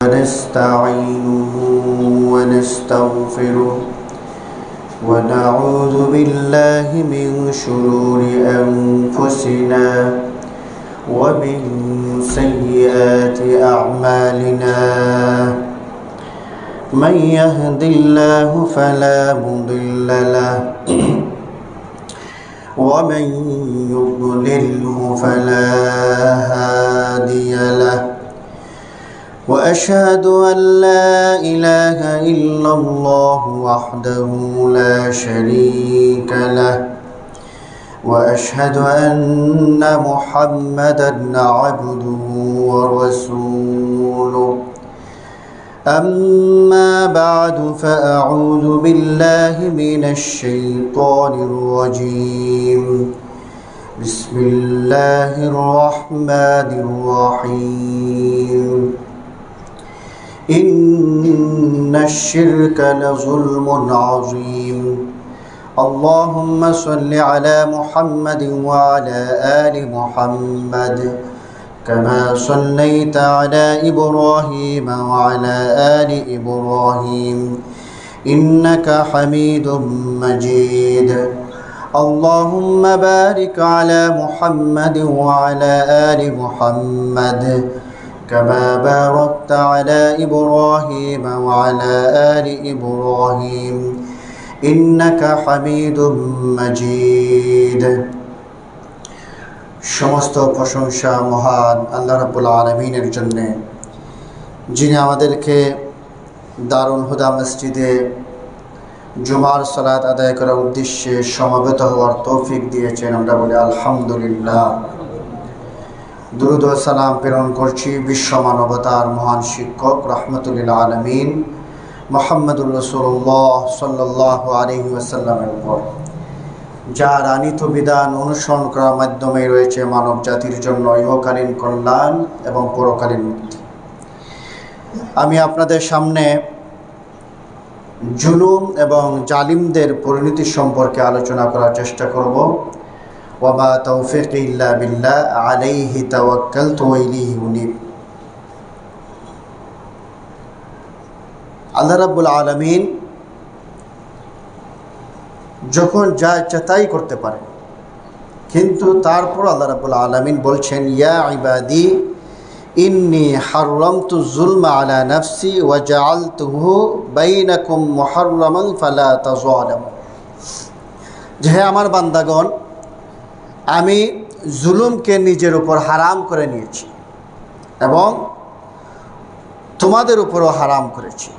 ونستعينه ونستغفره ونعوذ بالله من شرور أنفسنا ومن سيئات أعمالنا من يهد الله فلا مضل له ومن يضلله فلا هادي له وأشهد أن لا إله إلا الله وحده لا شريك له وأشهد أن محمدًا عبده ورسوله أما بعد فأعوذ بالله من الشيطان الرجيم بسم الله الرحمن الرحيم إن الشرك لظلم عظيم اللهم صل على محمد وعلى آل محمد كما صليت على إبراهيم وعلى آل إبراهيم إنك حميد مجيد اللهم بارك على محمد وعلى آل محمد كما باركت على إبراهيم وعلى آل إبراهيم إنك حميد مجيد সমস্ত প্রশংসা মহান আল্লাহ রাব্বুল আলামিনের জন্য, যিনি আমাদেরকে দারুল হুদা মসজিদে জুমার সালাত আদায় করার উদ্দেশ্যে সমবেত হওয়ার তৌফিক দিয়েছেন। আমরা বলি আলহামদুলিল্লাহ। দুরূদ ও সালাম প্রেরণ করছি বিশ্ব মানবতার মহান শিক্ষক রাহমাতুল লিল আলামিন মুহাম্মদুর রাসূলুল্লাহ সাল্লাল্লাহু আলাইহি ওয়াসাল্লামের উপর, যার আনিত বিধান অনুসরণ করার মাধ্যমে রয়েছে মানব জাতির জন্য ইহকালীন কল্যাণ এবং পরকালীন মুক্তি। আমি আপনাদের সামনে জুলুম এবং জালিমদের পরিণতি সম্পর্কে আলোচনা করার চেষ্টা করব। ওয়ামা তাওফীকি ইল্লা বিল্লাহ আলাইহি তাওয়াক্কালতু ওয়া ইলাইহি উনীব। আল্লাহ রাব্বুল আলামিন যখন যা ইচ্ছা তাই করতে পারে, কিন্তু তারপর আল্লাহ রাব্বুল আলামিন বলছেন, ইয়া ইবাদি ইন্নী হাররামতু যুলমা আলা নাফসি ওয়া জাআলতুহু বাইনাকুম মুহাররামান ফালা তাযালামু। যে হে আমার বান্দাগণ, আমি জুলুমকে নিজের উপর হারাম করে নিয়েছি এবং তোমাদের উপরও হারাম করেছি,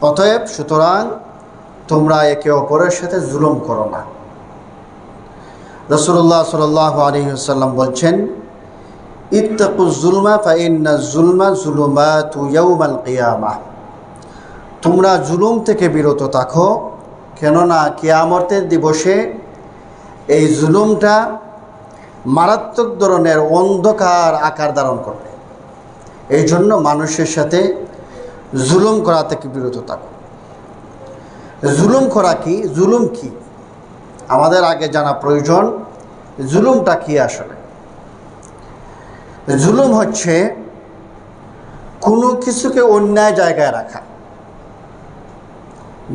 অতএব সুতরাং তোমরা একে অপরের সাথে জুলুম করো না। রাসূলুল্লাহ সাল্লাল্লাহু আলাইহি ওয়াসাল্লাম বলছেন, ইত্তাকুজ যুলমা ফাইন্নাজ যুলমা যুলুমাতু ইয়াউমাল কিয়ামাহ। তোমরা জুলুম থেকে বিরত থাকো, কেননা কিয়ামতের দিবসে এই জুলুমটা মারাত্মক ধরনের অন্ধকার আকার ধারণ করবে। এই জন্য মানুষের সাথে জুলুম করা থেকে বিরত থাকো। জুলুম করা কি? জুলুম কি আমাদের আগে জানা প্রয়োজন। জুলুমটা কি আসলে? জুলুম হচ্ছে কোনো কিছুকে অন্যায় জায়গায় রাখা,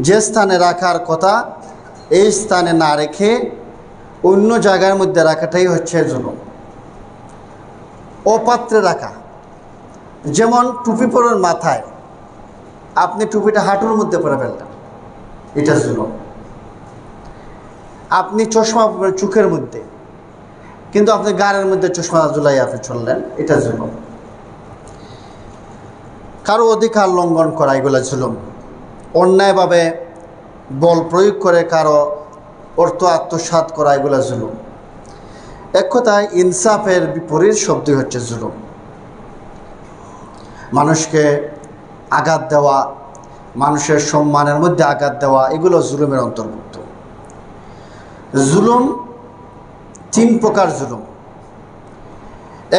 যে স্থানে রাখার কথা এই স্থানে না রেখে অন্য জায়গার মধ্যে রাখাটাই হচ্ছে জুলুম। অপাত্রে রাখা, যেমন টুপি পরার মাথায় আপনি টুপিটা হাঁটুর মধ্যে পরে ফেললেন, এটা জুলুম। আপনি চশমা পরেন চোখের মধ্যে, কিন্তু আপনি গাড়ির মধ্যে চশমা ঝুলাই আপনি চললেন, এটা জুলুম। কারো অধিকার লঙ্ঘন করা, এগুলো জুলুম। অন্যায়ভাবে বল প্রয়োগ করে কারো অর্থ আত্মসাৎ করা, এগুলো জুলুম। এক কথায় ইনসাফের বিপরীত শব্দই হচ্ছে জুলুম। মানুষকে আঘাত দেওয়া, মানুষের সম্মানের মধ্যে আঘাত দেওয়া, এগুলো জুলুমের অন্তর্ভুক্ত। জুলুম তিন প্রকার জুলুম।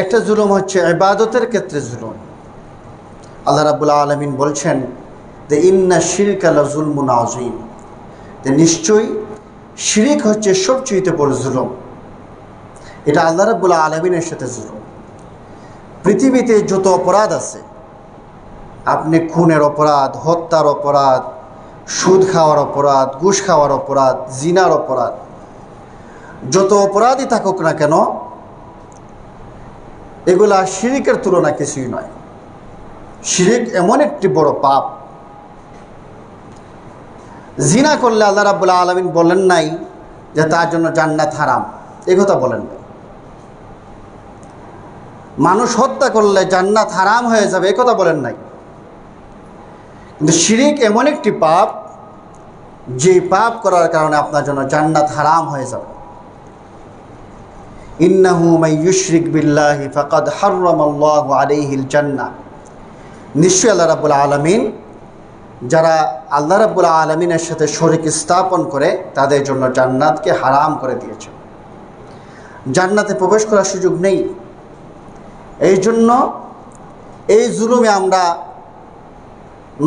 একটা জুলুম হচ্ছে ইবাদতের ক্ষেত্রে জুলুম। আল্লাহ রাব্বুল আলামিন বলছেন যে ইন্না শিরকা লাযুলমুন আযীম, যে নিশ্চয়ই শিরিক হচ্ছে সবচেয়ে বড় জুলুম। এটা আল্লাহ রাব্বুল আলামিনের সাথে জুলুম। পৃথিবীতে যত অপরাধ আছে আপনি খুনের অপরাধ, হত্যার অপরাধ, সুদ খাওয়ার অপরাধ, ঘুষ খাওয়ার অপরাধ, জিনার অপরাধ, যত অপরাধই থাকুক না কেন এগুলা শিরিকের তুলনা কিছুই নয়। শিরিক এমন একটি বড় পাপ, জিনা করলে আল্লাহ রাব্বুল আলামিন বলেন নাই যে তার জন্য জান্নাত হারাম, এ কথা বলেন নাই। মানুষ হত্যা করলে জান্নাত হারাম হয়ে যাবে, এ কথা বলেন নাই। কিন্তু শিরিক এমন একটি পাপ যে পাপ করার কারণে আপনার জন্য জান্নাত হারাম হয়ে যাবে। ইন্নাহু মান ইউশরিক বিল্লাহি ফাকাদ হাররামাল্লাহু আলাইহিল জান্নাহ, নিশ্চয়ই আল্লাহ রাব্বুল আলামিন যারা আল্লাহ রাব্বুল আলামিনের সাথে শরীক স্থাপন করে তাদের জন্য জান্নাতকে হারাম করে দিয়েছেন। জান্নাতে প্রবেশ করার সুযোগ নেই। এই জন্য এই জুলুমে আমরা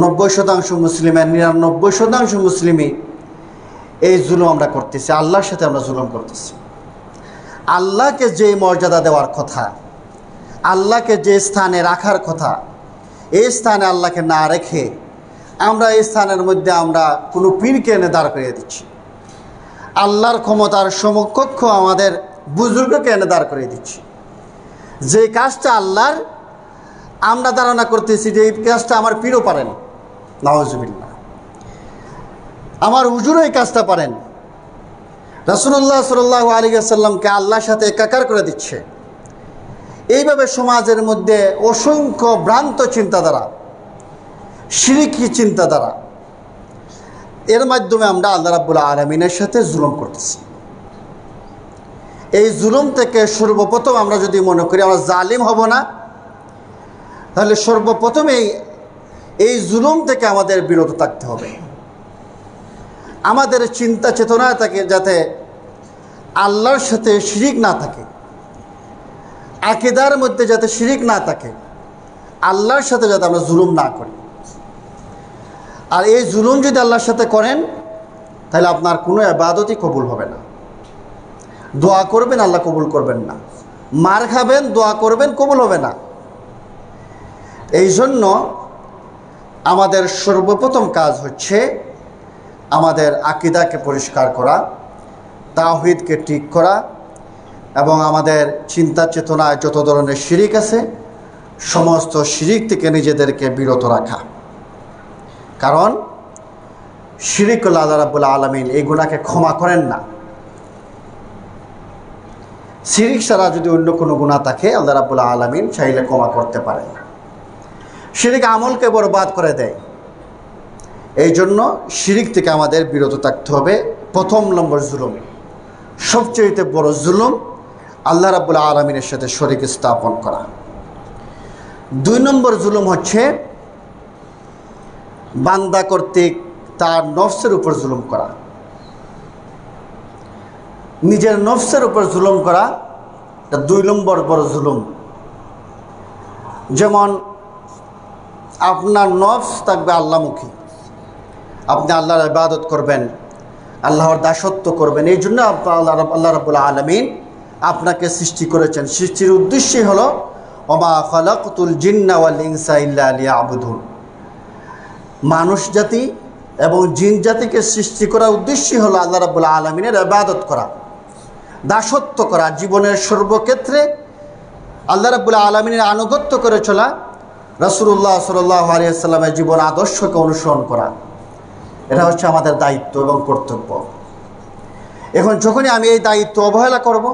90% মুসলিমের 99% মুসলিমই এই জুলুম আমরা করতেছি, আল্লাহর সাথে আমরা জুলুম করতেছি। আল্লাহকে যে মর্যাদা দেওয়ার কথা, আল্লাহকে যে স্থানে রাখার কথা, এই স্থানে আল্লাহকে না রেখে আমরা এই স্থানের মধ্যে আমরা কোনো পীরকে এনে দাঁড় করিয়ে দিচ্ছি। আল্লাহর ক্ষমতার সমকক্ষ আমাদের বুজুর্গকে এনে দাঁড় করিয়ে দিচ্ছি। যে কাজটা আল্লাহর আমরা ধারণা করতেছি যে এই কাজটা আমার পীরও পারেন, নাউজুবিল্লাহ, আমার হুজুরও এই কাজটা পারেন। রাসূলুল্লাহ সাল্লাল্লাহু আলাইহি ওয়াসাল্লামকে আল্লাহর সাথে একাকার করে দিচ্ছে। এইভাবে সমাজের মধ্যে অসংখ্য ভ্রান্ত চিন্তাধারা, শিরকি চিন্তাধারা, এর মাধ্যমে আমরা আল্লাহ রাব্বুল আলামিনের সাথে জুলুম করতেছি। এই জুলুম থেকে সর্বপ্রথম আমরা যদি মনে করি আমরা জালিম হব না, তাহলে সর্বপ্রথমেই এই জুলুম থেকে আমাদের বিরত থাকতে হবে। আমাদের চিন্তা চেতনা থাকে যাতে আল্লাহর সাথে শিরিক না থাকে, আকীদার মধ্যে যাতে শিরিক না থাকে, আল্লাহর সাথে যাতে আমরা জুলুম না করি। আর এই জুলুম যদি আল্লাহর সাথে করেন তাহলে আপনার কোনো ইবাদতই কবুল হবে না। দোয়া করবেন, আল্লাহ কবুল করবেন না। মার খাবেন, দোয়া করবেন, কবুল হবে না। এই জন্য আমাদের সর্বপ্রথম কাজ হচ্ছে আমাদের আকীদাকে পরিষ্কার করা, তাওহীদকে ঠিক করা, এবং আমাদের চিন্তা চেতনায় যত ধরনের শিরিক আছে সমস্ত শিরিক থেকে নিজেদেরকে বিরত রাখা। কারণ শিরিক করলে আল্লাহ রাব্বুল আলামিন এই গুনাহকে ক্ষমা করেন না। শিরিক ছাড়া যদি অন্য কোনো গুনাহ থাকে আল্লাহ রাব্বুল আলামিন চাইলে ক্ষমা করতে পারেন। শিরিক আমলকে বরবাদ করে দেয়। এই জন্য শিরিক থেকে আমাদের বিরত থাকতে হবে। প্রথম নম্বর জুলুম, সবচেয়ে বড় জুলুম আল্লাহ রাব্বুল আলামিনের সাথে শরীক স্থাপন করা। 2 নম্বর জুলুম হচ্ছে বান্দা কর্তৃক তার নফসের উপর জুলুম করা। নিজের নফসের উপর জুলুম করা 2 নম্বর বড় জুলুম। যেমন আপনার নফস থাকবে আল্লাহমুখী, আপনি আল্লাহর ইবাদত করবেন, আল্লাহর দাসত্ব করবেন। এই জন্য আল্লাহ রাব্বুল আলামিন আপনাকে সৃষ্টি করেছেন। সৃষ্টির উদ্দেশ্যই হলো ওমা খালাকতুল জিন্না ওয়াল ইনসা ইল্লা লিয়াবুদুন। মানুষ জাতি এবং জিন জাতিকে সৃষ্টি করার উদ্দেশ্যই হলো আল্লাহ রাব্বুল আলামিনের ইবাদত করা, দাসত্ব করা, জীবনের সর্বক্ষেত্রে আল্লাহ রাব্বুল আলামিনের আনুগত্য করে চলা, রাসূলুল্লাহ সাল্লাল্লাহু আলাইহি ওয়াসাল্লামের জীবন আদর্শকে অনুসরণ করা। এটা হচ্ছে আমাদের দায়িত্ব এবং কর্তব্য। এখন যখনই আমি এই দায়িত্ব অবহেলা করব,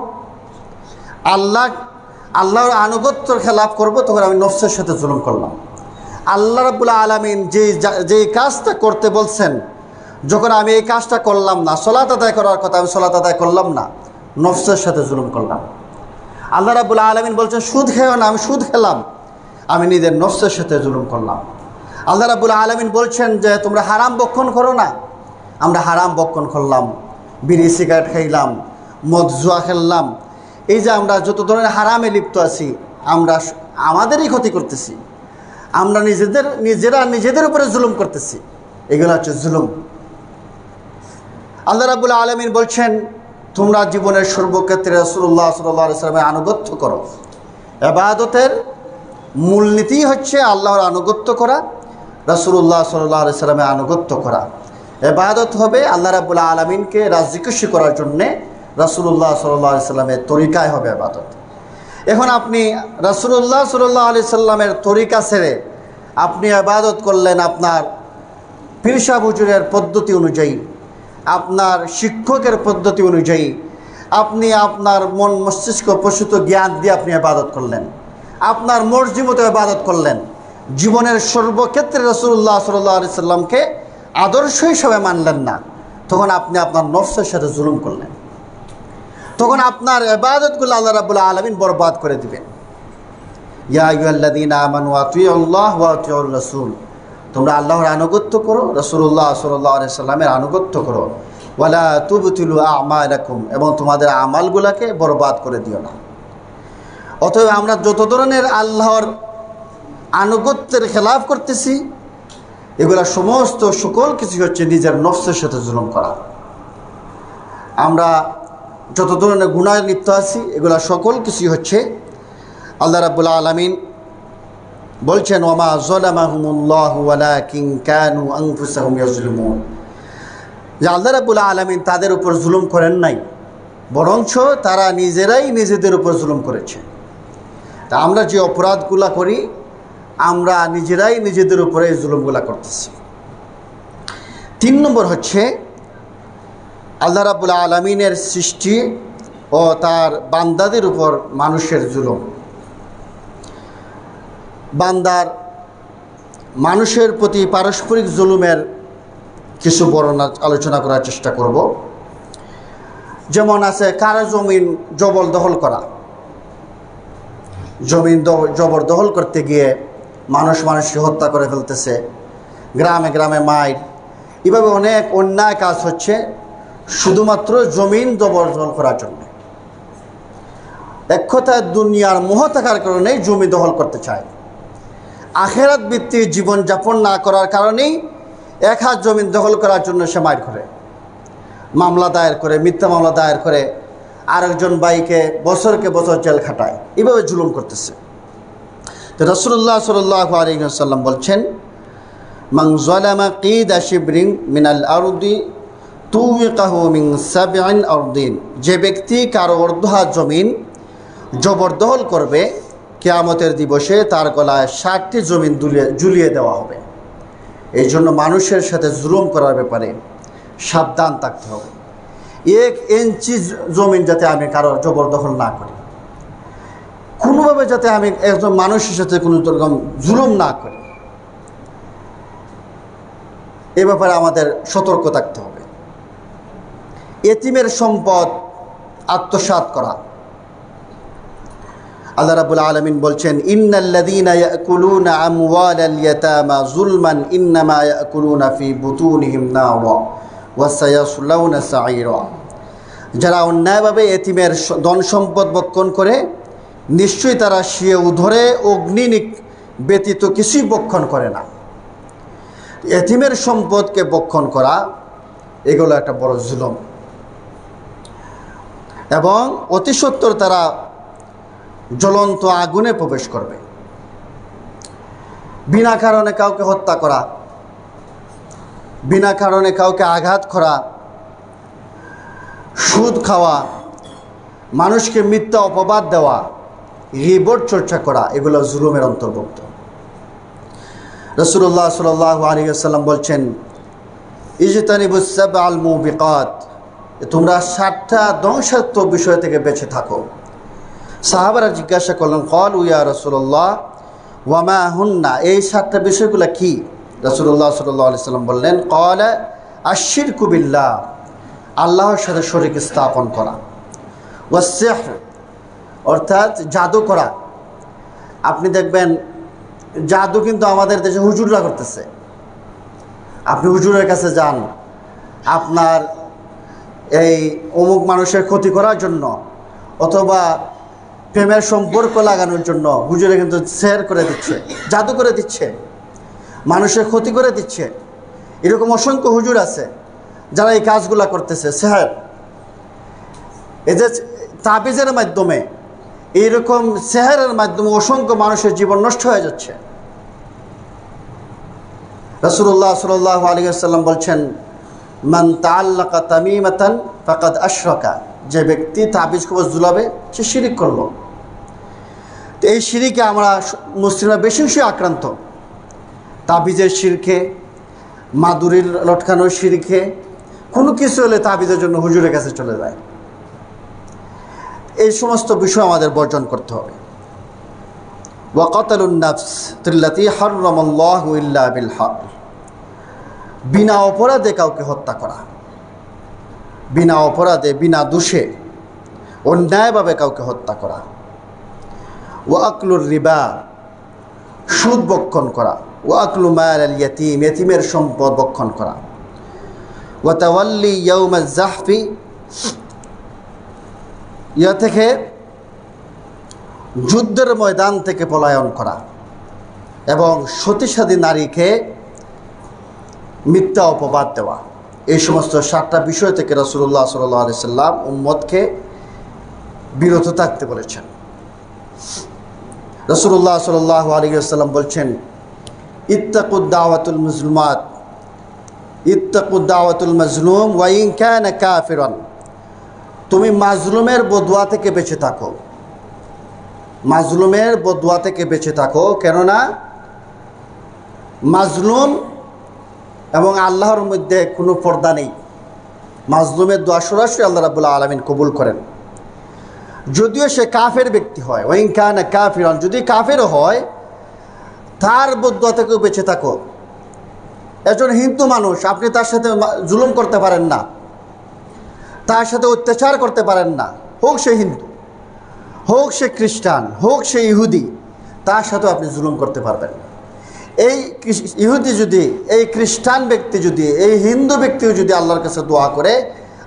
আল্লাহর আনুগত্যর খেলাফ করব, তখন আমি নফসের সাথে জুলুম করলাম। আল্লাহ রাব্বুল আলামিন যে কাজটা করতে বলছেন, যখন আমি এই কাজটা করলাম না, সালাত আদায় করার কথা আমি সালাত আদায় করলাম না, নফসের সাথে জুলুম করলাম। আল্লাহ রাব্বুল আলামিন বলছেন সুদ খেও না, আমি সুদ খেলাম, আমি নিজের নফসের সাথে জুলুম করলাম। আল্লাহ রাব্বুল আলামিন বলছেন যে তোমরা হারাম ভক্ষণ করো না, আমরা হারাম ভক্ষণ করলাম, বিড়ি সিগারেট খাইলাম, মদ জুয়া খেললাম। এই যে আমরা যত ধরনের হারামে লিপ্ত আছি, আমরা আমাদেরই ক্ষতি করতেছি, আমরা নিজেদের উপরে জুলুম করতেছি। এগুলো হচ্ছে জুলুম। আল্লাহ রাব্বুল আলামিন বলছেন তোমরা জীবনের সর্বক্ষেত্রে রাসূলুল্লাহ সাল্লাল্লাহু আলাইহি ওয়াসাল্লামের আনুগত্য করো, ইবাদতের মূলনীতি হচ্ছে আল্লাহর আনুগত্য করা, রাসূলুল্লাহ সাল্লাল্লাহু আলাইহি সাল্লামের আনুগত্য করা। ইবাদত হবে আল্লাহ রাব্বুল আলামিনকে রাজি খুশি করার জন্যে, রাসূলুল্লাহ সাল্লাল্লাহু আলাইহি সাল্লামের তরিকায় হবে ইবাদত। এখন আপনি রাসূলুল্লাহ সাল্লাল্লাহু আলাইহি সাল্লামের তরিকা ছেড়ে আপনি ইবাদত করলেন আপনার পীর সাহেব হুজুরের পদ্ধতি অনুযায়ী, আপনার শিক্ষকের পদ্ধতি অনুযায়ী, আপনি আপনার মন মস্তিষ্ক প্রসূত জ্ঞান দিয়ে আপনি ইবাদত করলেন, আপনার মর্জি মতো ইবাদত করলেন, জীবনের সর্বক্ষেত্রে রাসূলুল্লাহ সাল্লাল্লাহু আলাইহি সাল্লামকে আদর্শ হিসাবে মানলেন না, তখন আপনি আপনার নফসের সাথে জুলুম করলেন। তখন আপনার ইবাদতগুলো আল্লাহ রাব্বুল আলামিন বরবাদ করে দিবেন। ইয়া আইয়ুহাল্লাযীনা আমানু আতিউল্লাহ ওয়া আতিউর রাসূল, তোমরা আল্লাহর আনুগত্য করো, রাসূলুল্লাহ সাল্লাল্লাহু আলাইহি সাল্লামের আনুগত্য করো। ওয়ালা তুবতিলু আমালাকুম, এবং তোমাদের আমালগুলোকে বরবাদ করে দিও না। অতএব আমরা যত ধরনের আল্লাহর আনুগত্যের খেলাফ করতেছি, এগুলা সমস্ত সকল কিছু হচ্ছে নিজের নফসের সাথে জুলুম করা। আমরা যত ধরনের গুনাহে লিপ্ত আছি, এগুলা সকল কিছু হচ্ছে আল্লাহ রাব্বুল আলামিন বলছেন, ওয়ামা যালামাহুমুল্লাহু ওয়ালাকিন কানু আনফুসাহুম ইয়াজলিমুন, যে আল্লাহ রাব্বুল আলামিন তাদের উপর জুলুম করেন নাই, বরঞ্চ তারা নিজেরাই নিজেদের উপর জুলুম করেছে। তা আমরা যে অপরাধগুলা করি, আমরা নিজেরাই নিজেদের উপরে এই জুলুমগুলা করতেছি। 3 নম্বর হচ্ছে আল্লাহ রাব্বুল আলামিনের সৃষ্টি ও তার বান্দাদের উপর মানুষের জুলুম। বান্দার মানুষের প্রতি পারস্পরিক জুলুমের কিছু বর্ণনা আলোচনা করার চেষ্টা করব। যেমন আছে কারো জমিন জবরদখল করা, জমিন জবরদখল করতে গিয়ে মানুষকে হত্যা করে ফেলতেছে, গ্রামে গ্রামে মাইর, এভাবে অনেক অন্যায় কাজ হচ্ছে শুধুমাত্র জমিন জবরদখল করার জন্য। এক কথায় দুনিয়ার মোহ থাকার কারণেই জমি দখল করতে চায়। আখেরাত ভিত্তিক জীবনযাপন না করার কারণেই এক হাত জমিন দখল করার জন্য সে মাইর করে, মামলা দায়ের করে, মিথ্যা মামলা দায়ের করে, আরেকজন ভাইকে বছরকে বছর জেল খাটায়, এভাবে জুলুম করতেছে। তো রাসূলুল্লাহ সাল্লাল্লাহু আলাইহি ওয়াসাল্লাম বলছেন, মান যালামা কিদা শিবরিন মিনাল আরদি তুমিকাহু মিন সাবইন আরদিন, যে ব্যক্তি কারো অর্ধহাত জমিন জবরদখল করবে, কিয়ামতের দিবসে তার গলায় 60টি জমিন ঝুলিয়ে দেওয়া হবে। এই জন্য মানুষের সাথে জুলুম করার ব্যাপারে সাবধান থাকতে হবে। 1 ইঞ্চি জমিন যাতে আমি কারো জবরদখল না করি, কোনোভাবে যাতে আমি একজন মানুষের সাথে কোনো রকম জুলুম না করি, এ ব্যাপারে আমাদের সতর্ক থাকতে হবে। এতিমের সম্পদ আত্মসাৎ করা, আল্লাহ রাব্বুল আলামিন বলছেন, ইন্নাল্লাযীনা ইয়াকুলুনা আমওয়ালাল ইয়াতামা যুলমান ইন্নামা ইয়াকুলুনা ফি বুতুনিহিম নারা ওয়া সায়াসলাউনা সাঈরা, যারা অন্যায়ভাবে এতিমের ধন সম্পদ ভক্ষণ করে, নিশ্চয়ই তারা সে উদরে অগ্নি ব্যতীত কিছুই ভক্ষণ করে না। এতিমের সম্পদকে ভক্ষণ করা এগুলো একটা বড় জুলুম, এবং অতি সত্বর তারা জ্বলন্ত আগুনে প্রবেশ করবে। বিনা কারণে কাউকে হত্যা করা, বিনা কারণে কাউকে আঘাত করা, সুদ খাওয়া, মানুষকে মিথ্যা অপবাদ দেওয়া, গীবত চর্চা করা, এগুলো জুলুমের অন্তর্ভুক্ত। রাসূলুল্লাহ সাল্লাল্লাহু আলাইহি ওয়াসাল্লাম বলছেন, ইজতানিবুস সাবআল মুবিকাত, তোমরা 7টা ধ্বংসাত্মক বিষয় থেকে বেঁচে থাকো। সাহাবারা জিজ্ঞাসা করলেন, ক্বালু ইয়া রাসূলুল্লাহ ওয়া মা হুন্না, এই 7টা বিষয়গুলো কি? রাসূলুল্লাহ সাল্লাল্লাহু আলাইহি ওয়াসাল্লাম বললেন, ক্বালা আশ-শিরকু বিল্লাহ, আল্লাহর সাথে শরীক স্থাপন করা, ওয়াস সিহর, অর্থাৎ জাদু করা। আপনি দেখবেন জাদু কিন্তু আমাদের দেশে হুজুররা করতেছে। আপনি হুজুরের কাছে যান, আপনার এই অমুক মানুষের ক্ষতি করার জন্য অথবা প্রেমের সম্পর্ক লাগানোর জন্য হুজুরে কিন্তু সেহর করে দিচ্ছে, জাদু করে দিচ্ছে, মানুষের ক্ষতি করে দিচ্ছে। এরকম অসংখ্য হুজুর আছে যারা এই কাজগুলা করতেছে। সেহর, এই যে তাবিজের মাধ্যমে এইরকম সেহেরের মাধ্যমে অসংখ্য মানুষের জীবন নষ্ট হয়ে যাচ্ছে। রাসূলুল্লাহ সাল্লাল্লাহু আলাইহি ওয়াসাল্লাম বলছেন, মান তাআল্লাকা তামিমাতান ফাকাদ আশরাকা, যে ব্যক্তি তাবিজ কবজ ঝুলাবে সে শিরিক করলো। তো এই শিরিকে আমরা মুসলিমরা বেশি বেশি আক্রান্ত। তাবিজের শিরকে, মাদুরির লটকানোর শিরকে, কোনো কিছু হলে তাবিজের জন্য হুজুরের কাছে চলে যায়। এই সমস্ত বিষয় আমাদের বর্জন করতে হবে। ওয়া কাতালুন নাফস আল্লাতী হারামাল্লাহু ইল্লা বিল হক, বিনা অপরাধে কাউকে হত্যা করা, বিনা অপরাধে বিনা দোষে অন্যায়ভাবে কাউকে হত্যা করা। ওয়া আকলুর রিবা, সুদ বক্ষণ করা। ওয়া আকলু মাল আল ইয়াতীম, ইয়াতীমের সম্পদ বক্ষণ করা। ওয়া তাওয়াল্লি ইয়াউমাজ জাহফি, ইয়া থেকে যুদ্ধের ময়দান থেকে পলায়ন করা এবং সতীসাধী নারীকে মিথ্যা অপবাদ দেওয়া। এই সমস্ত 7টা বিষয় থেকে রাসূলুল্লাহ সাল্লাল্লাহু আলাইহি সাল্লাম উম্মতকে বিরত থাকতে বলেছেন। রাসূলুল্লাহ সাল্লাল্লাহু আলাইহি ওয়াসাল্লাম বলছেন, ইত্তাকুদ দাওয়াতুল মাজলুমাত, ইত্তাকুদ দাওয়াতুল মাজলুম ওয়া ইন কানা কাফিরান, তুমি মাজলুমের বদুয়া থেকে বেঁচে থাকো, মাজলুমের বদুয়া থেকে বেঁচে থাকো। কেননা মাজলুম এবং আল্লাহর মধ্যে কোনো পর্দা নেই। মাজলুমের দোয়া সরাসরি আল্লাহ রাব্বুল আলামিন কবুল করেন, যদিও সে কাফের ব্যক্তি হয়। ওয়া ইন কানা কাফিরান, যদি কাফেরও হয় তার বদুয়া থেকেও বেঁচে থাকো। একজন হিন্দু মানুষ, আপনি তার সাথে জুলুম করতে পারেন না, তার সাথে অত্যাচার করতে পারেন না, হোক সে হিন্দু, হোক সে খ্রিস্টান, হোক সে ইহুদি, তার সাথেও আপনি জুলুম করতে পারবেন না। এই ইহুদি যদি, এই খ্রিস্টান ব্যক্তি যদি, এই হিন্দু ব্যক্তিও যদি আল্লাহর কাছে দোয়া করে,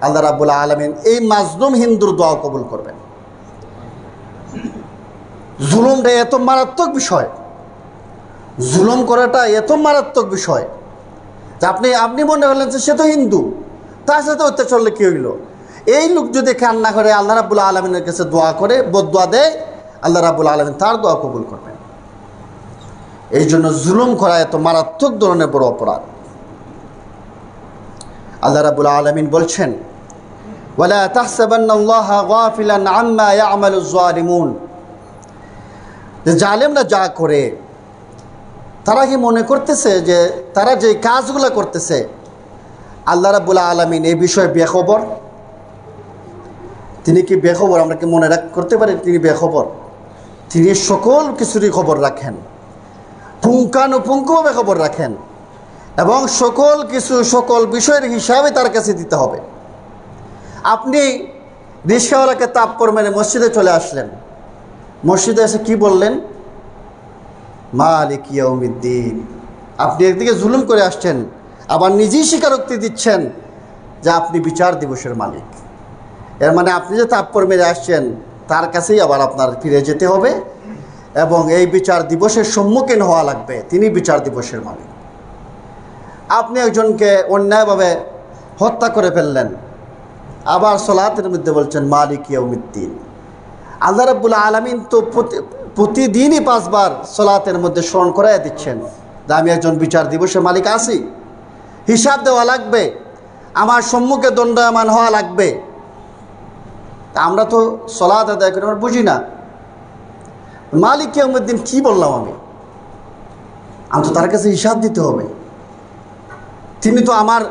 আল্লাহ রাব্বুল আলামিন এই মাজলুম হিন্দুর দোয়া কবুল করবেন। জুলুমটা এত মারাত্মক বিষয়, জুলুম করাটা এত মারাত্মক বিষয় যে আপনি মনে করলেন যে সে তো হিন্দু, তার সাথে অত্যাচার করলে কী হইল? এই লোক যদি কান্না করে আল্লাহ রাব্বুল আলামিনের কাছে দোয়া করে, বদদোয়া দেয়, আল্লাহ রাব্বুল আলামিন তার দোয়া কবুল করবেন। এই জন্য জুলুম করা এত মারাত্মক ধরনের বড় অপরাধ। আল্লাহ রাব্বুল আলামিন বলছেন, ওয়ালা তাহসাবান্নাল্লাহা গাফিলান আম্মা ইয়ামালুজ জালিমুন, যে জালেমরা যা করে তারা কি মনে করতেছে যে তারা যে কাজগুলো করতেছে আল্লাহ রাব্বুল আলামিন এই বিষয়ে বেখবর? তিনি কি বেখবর? আমরা কি মনে করতে পারি তিনি বেখবর? তিনি সকল কিছুরই খবর রাখেন, পুঙ্খানুপুঙ্খভাবে খবর রাখেন, এবং সকল কিছু, সকল বিষয়ের হিসাবে তার কাছে দিতে হবে। আপনি রিকশাওয়ালাকে তাপ্পর মেরে মসজিদে চলে আসলেন, মসজিদে এসে কি বললেন? মালিক ইয়াউমিদ্দিন। আপনি একদিকে জুলুম করে আসছেন, আবার নিজেই স্বীকারোক্তি দিচ্ছেন যে আপনি বিচার দিবসের মালিক। এর মানে আপনি যে তাপ্পর মেরে আসছেন তার কাছেই আবার আপনার ফিরে যেতে হবে এবং এই বিচার দিবসের সম্মুখীন হওয়া লাগবে। তিনি বিচার দিবসের মালিক। আপনি একজনকে অন্যায়ভাবে হত্যা করে ফেললেন, আবার সলাতের মধ্যে বলছেন মালিক ইয়াউমিদ্দিন। আল্লাহ রাব্বুল আলামিন তো প্রতিদিনই 5 বার সলাতের মধ্যে স্মরণ করাই দিচ্ছেন যে আমি একজন বিচার দিবসের মালিক আছি, হিসাব দেওয়া লাগবে, আমার সম্মুখে দণ্ডায়মান হওয়া লাগবে। আমরা তো সলাত আদায় করি, আমরা বুঝি না মালিক ইয়াউমিদ্দিন কি বললাম আমি তো তার কাছে হিসাব দিতে হবে। তিনি তো আমার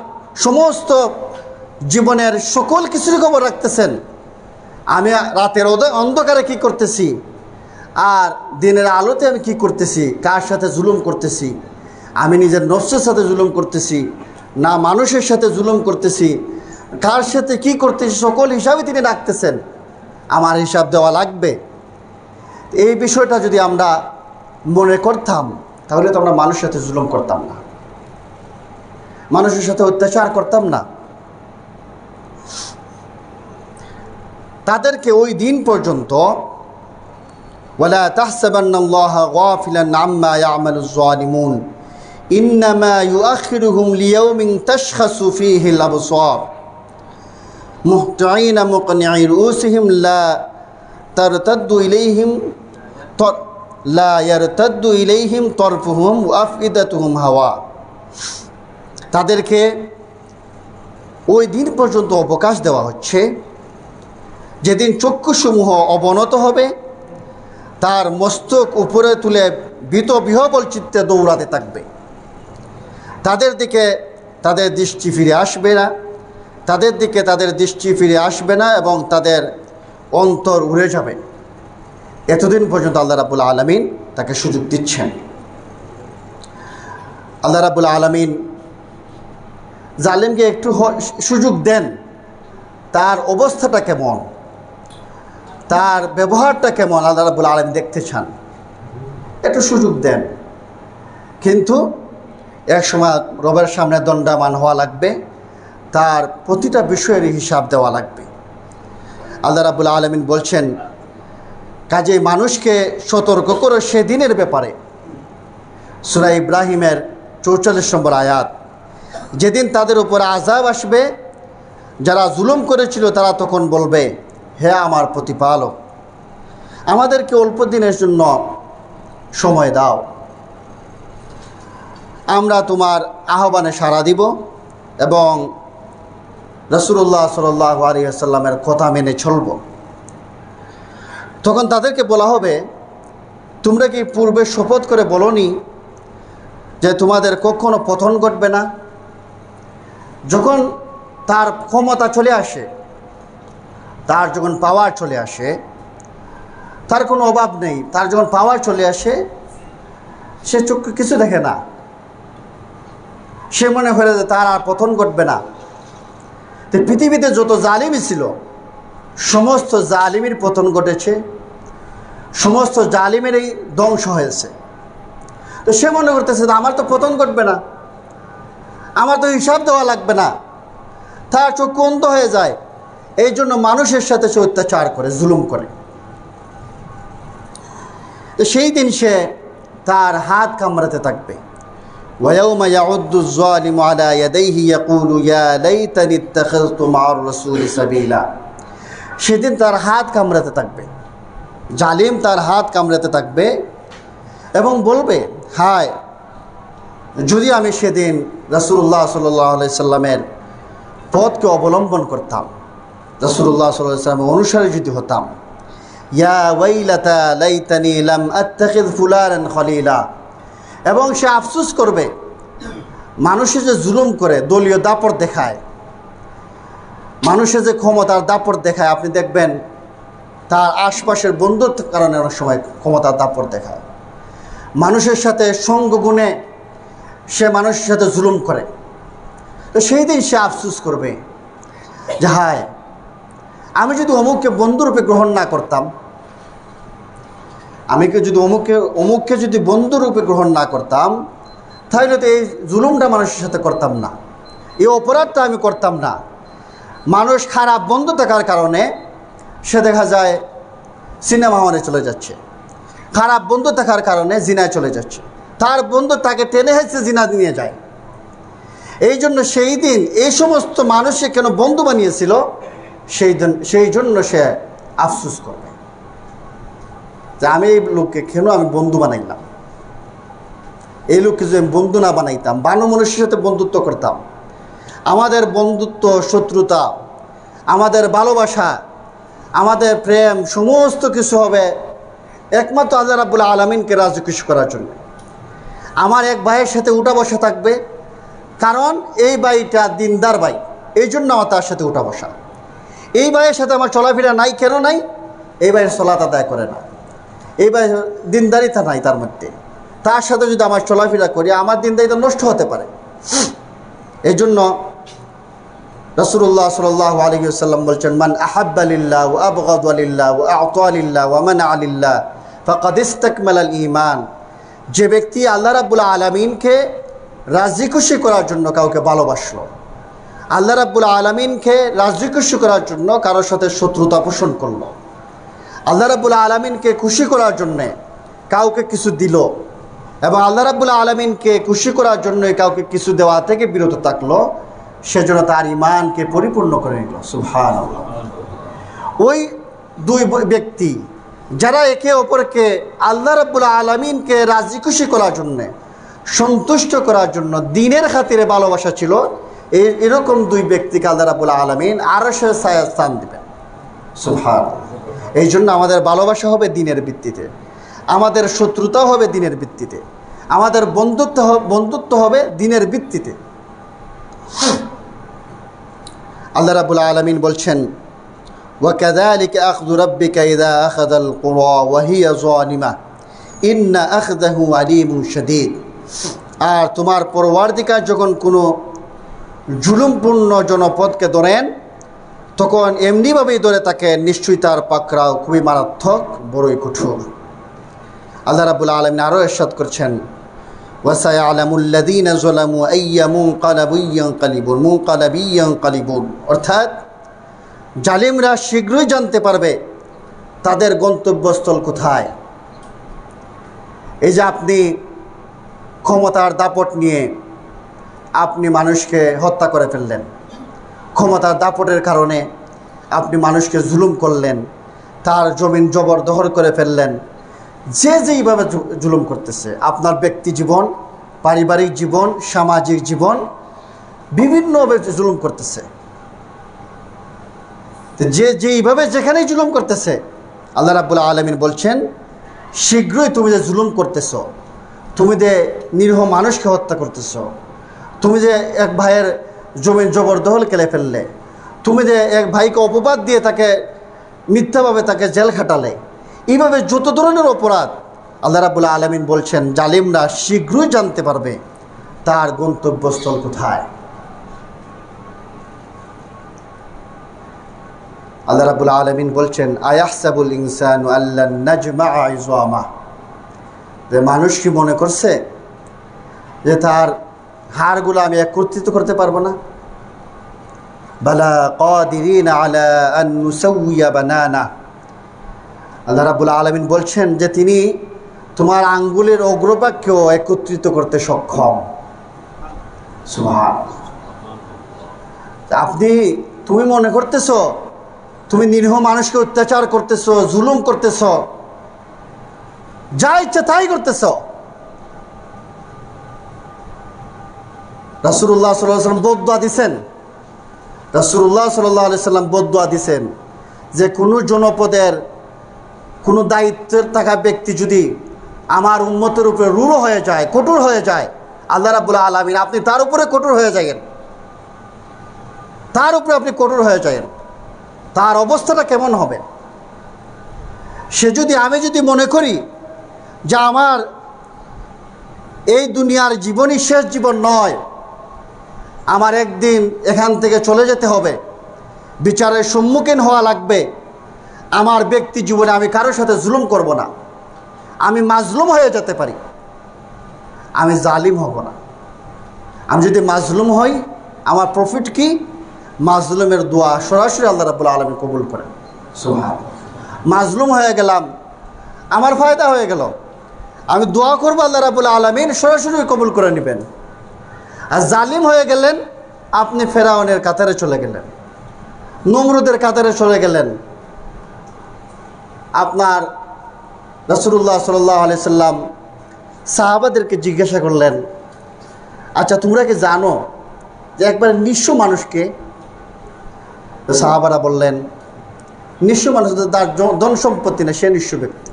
সমস্ত জীবনের সকল কিছুরই খবর রাখতেছেন। আমি রাতের অন্ধকারে কি করতেছি আর দিনের আলোতে আমি কি করতেছি, কার সাথে জুলুম করতেছি, আমি নিজের নফসের সাথে জুলুম করতেছি না মানুষের সাথে জুলুম করতেছি, কার সাথে কি করতেছি, সকল হিসাবে তিনি রাখতেছেন। আমার হিসাব দেওয়া লাগবে। এই বিষয়টা যদি আমরা মনে করতাম তাহলে তো আমরা মানুষের সাথে জুলুম করতাম না, মানুষের সাথে অত্যাচার করতাম না। তাদেরকে ওই দিন পর্যন্ত ওয়ালা তাহসাবান্নাল্লাহা গাফিলান আম্মা ইয়ামালুজ জালিমুন ইন্নামা ইউআখিরুহুম লিয়াউমিন তাশখাসু ফীহিল আবসার মুহতাঈনা মুকনিঈ রুউসিহিম লা তারতাদ্দু ইলাইহিম লা ইয়ারতাদ্দু ইলাইহিম তরফুহুম ওয়া আফইদাতুহুম হাওয়া। তাদেরকে ওই দিন পর্যন্ত অবকাশ দেওয়া হচ্ছে যেদিন চক্ষুসমূহ অবনত হবে, তার মস্তক উপরে তুলে বিহবল চিত্তে দৌড়াতে থাকবে। তাদের দিকে তাদের দৃষ্টি ফিরে আসবে না, তাদের দিকে তাদের দৃষ্টি ফিরে আসবে না এবং তাদের অন্তর উড়ে যাবে। এতদিন পর্যন্ত আল্লাহ রাব্বুল আলামিন তাকে সুযোগ দিচ্ছেন। আল্লাহ রাব্বুল আলামিন জালেমকে একটু সুযোগ দেন, তার অবস্থাটা কেমন, তার ব্যবহারটা কেমন আল্লাহ রাব্বুল আলামিন দেখতে চান, একটু সুযোগ দেন। কিন্তু এক সময় রবের সামনে দণ্ডায়মান হওয়া লাগবে, তার প্রতিটা বিষয়ের হিসাব দেওয়া লাগবে। আল্লাহ রাব্বুল আলামিন বলছেন, কাজেই মানুষকে সতর্ক করো সেদিনের ব্যাপারে। সূরা ইব্রাহিমের ৪৪ নম্বর আয়াত। যেদিন তাদের উপর আযাব আসবে, যারা জুলুম করেছিল তারা তখন বলবে, হে আমার প্রতিপালক, আমাদেরকে অল্প দিনের জন্য সময় দাও, আমরা তোমার আহ্বানে সাড়া দিব এবং রাসূলুল্লাহ সাল্লাল্লাহু আলাইহি ওয়াসাল্লামের কথা মেনে চলব। তখন তাদেরকে বলা হবে, তোমরা কি পূর্বে শপথ করে বলোনি যে তোমাদের কখনো পতন ঘটবে না? যখন তার ক্ষমতা চলে আসে, তার যখন পাওয়ার চলে আসে, তার কোনো অভাব নেই, তার যখন পাওয়ার চলে আসে সে চোখে কিছু দেখে না, সে মনে করে যে তার আর পতন ঘটবে না। তো পৃথিবীতে যত জালিমি ছিল সমস্ত জালিমের পতন ঘটেছে, সমস্ত জালিমেরই ধ্বংস হয়েছে। তো সে মনে করতেছে আমার তো পতন ঘটবে না, আমার তো হিসাব দেওয়া লাগবে না, তার চোখ অন্ধ হয়ে যায়। এই জন্য মানুষের সাথে সে অত্যাচার করে, জুলুম করে। তো সেই দিন সে তার হাত কামড়াতে থাকবে। وَيَوْمَ يَعُضُّ الظَّالِمُ عَلَى يَدَيْهِ يَقُولُ يَا لَيْتَنِي اتَّخَذْتُ مَعَ الرَّسُولِ سَبِيلًا। সেদিন তার হাত কামড়াতে থাকবে, জালিম তার হাত কামড়াতে থাকবে এবং বলবে, হায় যদি আমি সেদিন রাসূলুল্লাহ সাল্লাল্লাহু আলাইহি সাল্লামের পথকে অবলম্বন করতাম, রাসূলুল্লাহ সাল্লাল্লাহু আলাইহি সাল্লামের অনুসারী যদি হতাম। ইয়া ওয়াইলাতা লাইতানি লাম আত্তাখিয ফুলানান খলিলা। এবং সে আফসোস করবে, মানুষে যে জুলুম করে, দলীয় দাপট দেখায়, মানুষে যে ক্ষমতার দাপট দেখায়, আপনি দেখবেন তার আশপাশের বন্ধুত্বের কারণে অনেক সময় ক্ষমতার দাপট দেখায়। মানুষের সাথে সঙ্গ গুণে সে মানুষের সাথে জুলুম করে। তো সেই দিন সে আফসোস করবে যে হায় আমি যদি অমুককে বন্ধুরূপে গ্রহণ না করতাম, অমুককে যদি বন্ধুরূপে গ্রহণ না করতাম, তাহলে তো এই জুলুমটা মানুষের সাথে করতাম না, এই অপরাধটা আমি করতাম না। মানুষ খারাপ বন্ধু থাকার কারণে সে দেখা যায় সিনেমা হলে চলে যাচ্ছে, খারাপ বন্ধু থাকার কারণে জিনায় চলে যাচ্ছে, তার বন্ধু তাকে টেনে হেঁচে জিনা নিয়ে যায়। এই জন্য সেই দিন এই সমস্ত মানুষকে কেন বন্ধু বানিয়েছিল, সেই জন্য সে আফসোস করবে যে আমি এই লোককে কেন আমি বন্ধু বানাইলাম। এই লোককে যদি আমি বন্ধু না বানাইতাম, বানর মানুষের সাথে বন্ধুত্ব করতাম, আমাদের বন্ধুত্ব, শত্রুতা, আমাদের ভালোবাসা, আমাদের প্রেম সমস্ত কিছু হবে একমাত্র আল্লাহ রাব্বুল আলামিনকে রাজি খুশি করার জন্য। আমার এক ভাইয়ের সাথে উঠা বসা থাকবে, কারণ এই ভাইটা দিনদার ভাই, এই জন্য আমার তার সাথে উঠা বসা। এই ভাইয়ের সাথে আমার চলাফেরা নাই, কেন নাই? এই ভাইয়ের সালাত আদায় করে না, এই ভাই দিনদারিতা নাই তার মধ্যে, তার সাথে যদি আমার চলাফেরা করি আমার দিনদারিতা নষ্ট হতে পারে। এই জন্য রাসূলুল্লাহ সাল্লাল্লাহু আলাইহি ওয়াসাল্লাম বলছেন, মান আহাব্বা লিল্লাহ ওয়া আবগাদা লিল্লাহ ওয়া আ'তা লিল্লাহ ওয়া মানআ লিল্লাহ ফাকাদ ইসতাকমালাল ঈমান। যে ব্যক্তি আল্লাহ রাব্বুল আলামিনকে রাজি খুশি করার জন্য কাউকে ভালোবাসলো, আল্লাহ রাব্বুল আলামিনকে রাজি খুশি করার জন্য কারোর সাথে শত্রুতা পোষণ করলো, আল্লাহ রাব্বুল আলামিনকে খুশি করার জন্যে কাউকে কিছু দিল এবং আল্লাহ রাব্বুল আলামিনকে খুশি করার জন্য কাউকে কিছু দেওয়া থেকে বিরত থাকলো, সেজন্য তার ঈমানকে পরিপূর্ণ করে নিল। সুবহানাল্লাহ। ওই দুই ব্যক্তি যারা একে অপরকে আল্লাহ রাব্বুল আলামিনকে রাজি খুশি করার জন্যে, সন্তুষ্ট করার জন্য দ্বীনের খাতিরে ভালোবাসা ছিল, এরকম দুই ব্যক্তিকে আল্লাহ রাব্বুল আলামিন আরশের ছায়ায় স্থান দিবেন। সুবহানাল্লাহ। এই জন্য আমাদের ভালোবাসা হবে দ্বীনের ভিত্তিতে, আমাদের শত্রুতা হবে দ্বীনের ভিত্তিতে, আমাদের বন্ধুত্ব হবে দ্বীনের ভিত্তিতে। আল্লাহ রাব্বুল আলামিন বলছেন, وَكَذَلِكَ أَخْذُ رَبِّكَ إِذَا أَخَذَ الْقُرَى وَهِيَ ظَالِمَةٌ إِنَّ أَخْذَهُ عَلِيمٌ شَدِيدٌ। আর তোমার পরওয়ারদিগার যখন কোনো জুলুমপূর্ণ জনপদকে ধরেন, তখন এমনিভাবেই ধরে তাকে, নিশ্চয়ই তার পাকড়াও খুবই মারাত্মক, বড়ই কঠোর। আল্লাহ রাব্বুল আলামিন আরও ইরশাদ করছেন, وَسَيَعْلَمُ الَّذِينَ ظَلَمُوا أَيَّ مُنقَلَبٍ يَنقَلِبُونَ। অর্থাৎ জালিমরা শীঘ্রই জানতে পারবে তাদের গন্তব্যস্থল কোথায়। এই যে আপনি ক্ষমতার দাপট নিয়ে আপনি মানুষকে হত্যা করে ফেললেন, ক্ষমতার দাপটের কারণে আপনি মানুষকে জুলুম করলেন, তার জমিন জবরদখল করে ফেললেন। যে যেইভাবে জুলুম করতেছে, আপনার ব্যক্তি জীবন, পারিবারিক জীবন, সামাজিক জীবন, বিভিন্নভাবে জুলুম করতেছে। যে যেইভাবে যেখানেই জুলুম করতেছে, আল্লাহ রাব্বুল আলামিন বলছেন, শীঘ্রই তুমি যে জুলুম করতেছ, তুমি যে নিরীহ মানুষকে হত্যা করতেছ, তুমি যে এক ভাইয়ের জমিন জবরদখল কেড়ে ফেললে, তুমি যে এক ভাইকে অপবাদ দিয়ে তাকে মিথ্যাভাবে তাকে জেল খাটালে, এইভাবে যত ধরনের অপরাধ, আল্লাহ রাব্বুল আলামিন বলছেন জালিমরা শীঘ্রই জানতে পারবে তার গন্তব্যস্থল কোথায়। আল্লাহ রাব্বুল আলামিন বলছেন, আয়াহসাবুল ইনসানু আল্লান নাজমা'a ইযামা। যে মানুষ কি মনে করছে যে তার হাড়গুলো আমি একত্রিত করতে পারবো না? বালা কাদিরিনা আলা আন নুসাউইয়া বানানা। আল্লাহ রাব্বুল আলামিন বলছেন যে তিনি তোমার আঙ্গুলের অগ্রভাগকেও একত্রিত করতে সক্ষম। সুবহানাল্লাহ। তুমি মনে করতেছো তুমি নিরীহ মানুষকে অত্যাচার করতেছো, জুলুম করতেছো, যা ইচ্ছা তাই করতেছো। রাসূলুল্লাহ সাল্লাল্লাহু আলাইহি ওয়াসাল্লাম বদদুয়া দিছেন, রাসূলুল্লাহ সাল্লাল্লাহু আলাইহি ওয়াসাল্লাম বদদুয়া দিছেন যে কোনো জনপদের কোনো দায়িত্বের থাকা ব্যক্তি যদি আমার উম্মতের উপরে রূঢ় হয়ে যায়, কঠোর হয়ে যায়, আল্লাহ রাব্বুল আলামিন আপনি তার উপরে কঠোর হয়ে যাবেন, তার উপরে আপনি কঠোর হয়ে যাবেন। তার অবস্থাটা কেমন হবে? আমি যদি মনে করি যে আমার এই দুনিয়ার জীবনই শেষ জীবন নয়, আমার একদিন এখান থেকে চলে যেতে হবে, বিচারের সম্মুখীন হওয়া লাগবে, আমার ব্যক্তি জীবনে আমি কারোর সাথে জুলুম করব না, আমি মাজলুম হয়ে যেতে পারি, আমি জালিম হব না। আমি যদি মাজলুম হই, আমার প্রফিট কি? মাজলুমের দোয়া সরাসরি আল্লাহ রাব্বুল আলামিন কবুল করেন। সুবহানাল্লাহ। মাজলুম হয়ে গেলাম, আমার ফায়দা হয়ে গেল, আমি দোয়া করব, আল্লাহ রাব্বুল আলামিন সরাসরি কবুল করে নেবেন। আর জালিম হয়ে গেলেন, আপনি ফেরাউনের কাতারে চলে গেলেন, নমরুদের কাতারে চলে গেলেন। আপনার রাসূলুল্লাহ সাল্লাল্লাহু আলাইহি সাল্লাম সাহাবাদেরকে জিজ্ঞাসা করলেন, আচ্ছা তোমরা কি জানো যে একবার নিঃস্ব মানুষকে? সাহাবারা বললেন, নিঃস্ব মানুষ তার ধন সম্পত্তি না, সে নিঃস্ব ব্যক্তি।